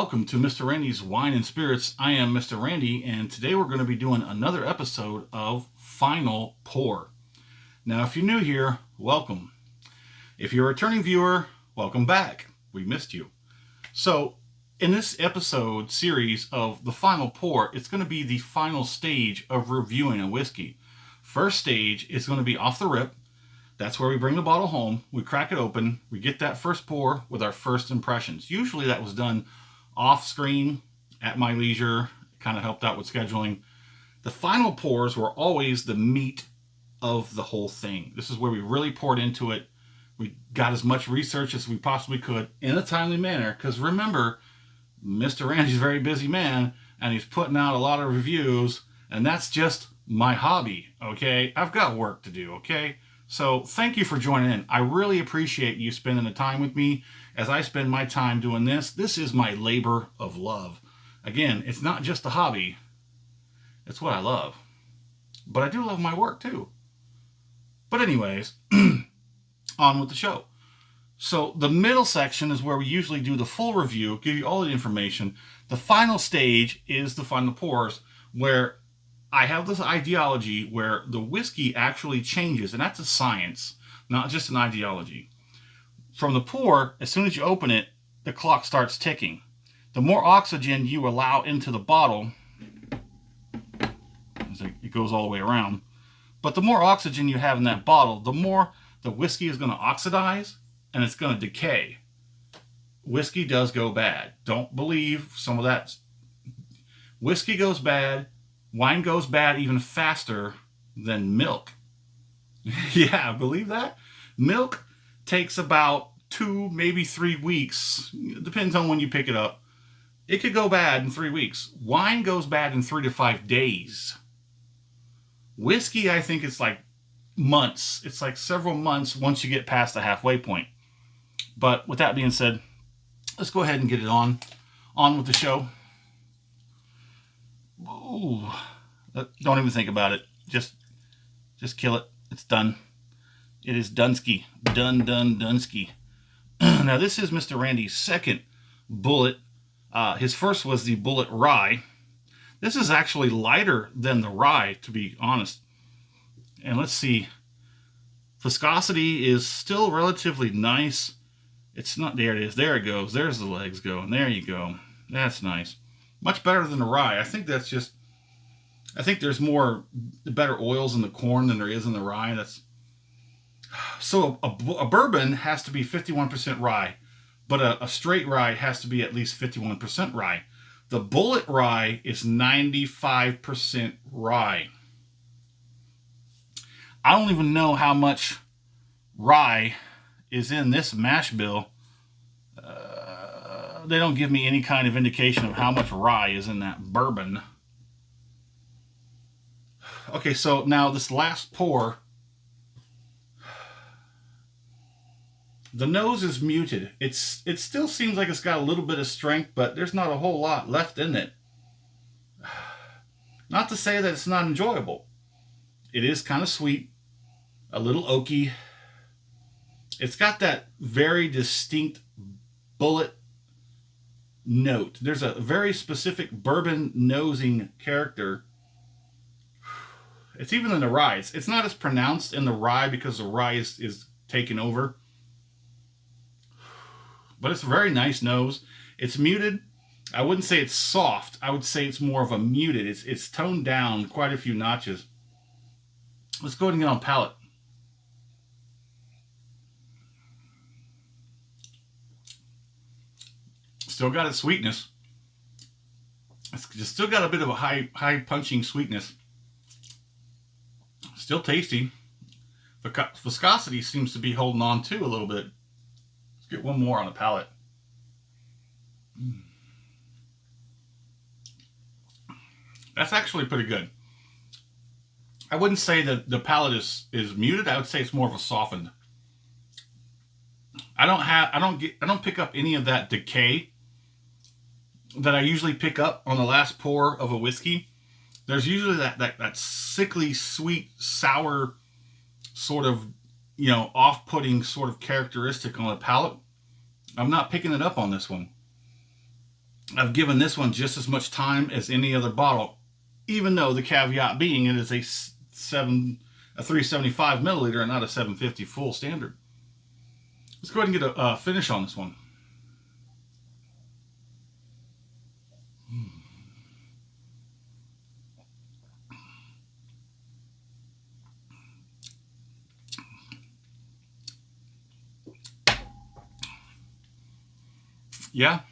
welcome to Mr. Randy's Wine and Spirits. I am Mr. Randy, and today we're going to be doing another episode of Final Pour. Now, if you're new here, welcome. If you're a returning viewer, welcome back. We missed you. So, in this episode series of the Final Pour, it's going to be the final stage of reviewing a whiskey. First stage is going to be off the rip. That's where we bring the bottle home, we crack it open, we get that first pour with our first impressions. Usually that was done off screen, at my leisure, kind of helped out with scheduling. The final pours were always the meat of the whole thing. This is where we really poured into it. We got as much research as we possibly could in a timely manner, because remember, Mr. Randy's a very busy man, and he's putting out a lot of reviews, and that's just my hobby, okay? I've got work to do, okay? So thank you for joining in. I really appreciate you spending the time with me as I spend my time doing this. This is my labor of love. Again, it's not just a hobby. It's what I love. But I do love my work too. But anyways, on with the show. So the middle section is where we usually do the full review, give you all the information. The final stage is the final pours, where I have this ideology where the whiskey actually changes, and that's a science, not just an ideology. From the pour, as soon as you open it, the clock starts ticking. The more oxygen you allow into the bottle, it goes all the way around, but the more oxygen you have in that bottle, the more the whiskey is going to oxidize and it's going to decay. Whiskey does go bad. Don't believe some of that. Whiskey goes bad. Wine goes bad even faster than milk. Yeah, believe that? Milk takes about 2, maybe 3 weeks. It depends on when you pick it up. It could go bad in 3 weeks. Wine goes bad in 3 to 5 days. Whiskey, I think it's like months. It's like several months once you get past the halfway point. But with that being said, let's go ahead and get it on with the show. Ooh, don't even think about it. Just kill it. It's done. It is Dunsky. Dunsky. Now this is Mr. Randy's second Bulleit. His first was the Bulleit Rye. This is actually lighter than the Rye, to be honest. And let's see. Viscosity is still relatively nice. It's not, there it is. There it goes. There's the legs going. There you go. That's nice. Much better than the Rye. I think there's more better oils in the corn than there is in the rye. So a bourbon has to be 51% rye, but a straight rye has to be at least 51% rye. The Bulleit Rye is 95% rye. I don't even know how much rye is in this mash bill. They don't give me any kind of indication of how much rye is in that bourbon. Okay, so now this last pour, the nose is muted. It still seems like it's got a little bit of strength, but there's not a whole lot left in it. Not to say that it's not enjoyable. It is kind of sweet, a little oaky. It's got that very distinct Bulleit note. There's a very specific bourbon nosing character. It's even in the rye. It's not as pronounced in the rye because the rye is taken over. But it's a very nice nose. It's muted. I wouldn't say it's soft. I would say it's more of a muted. It's toned down quite a few notches. Let's go ahead and get on palate. Still got its sweetness. It's just still got a bit of a high punching sweetness. Still tasty. Viscosity seems to be holding on too a little bit. Let's get one more on the palate. That's actually pretty good. I wouldn't say that the palate is muted. I would say it's more of a softened. I don't pick up any of that decay that I usually pick up on the last pour of a whiskey. There's usually that sickly, sweet, sour sort of, off-putting sort of characteristic on the palate. I'm not picking it up on this one. I've given this one just as much time as any other bottle, even though the caveat being it is a 375 milliliter and not a 750 full standard. Let's go ahead and get a finish on this one. Yeah,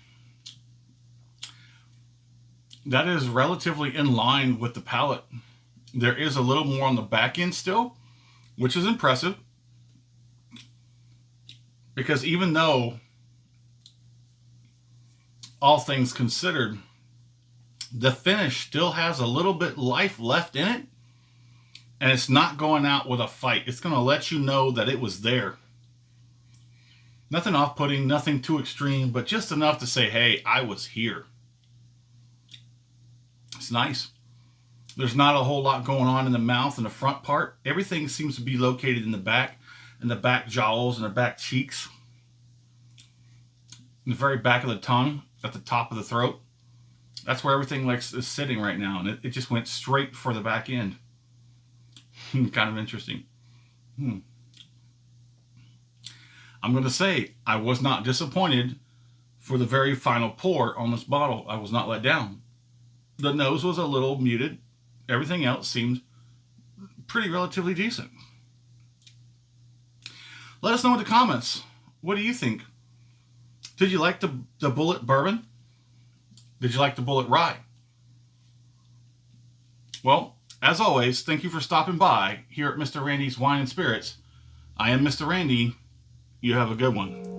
that is relatively in line with the palate. There is a little more on the back end still, which is impressive. Because even though, all things considered, the finish still has a little bit life left in it, and it's not going out with a fight. It's going to let you know that it was there. Nothing off-putting, nothing too extreme, but just enough to say, hey, I was here. It's nice. There's not a whole lot going on in the mouth and the front part. Everything seems to be located in the back jowls and the back cheeks. In the very back of the tongue, at the top of the throat. That's where everything is sitting right now, and it just went straight for the back end. Kind of interesting. I'm going to say I was not disappointed for the very final pour on this bottle. I was not let down. The nose was a little muted. Everything else seemed pretty relatively decent. Let us know in the comments. What do you think? Did you like the Bulleit Bourbon? Did you like the Bulleit Rye? Well, as always, thank you for stopping by here at Mr. Randy's Wine and Spirits. I am Mr. Randy. You have a good one.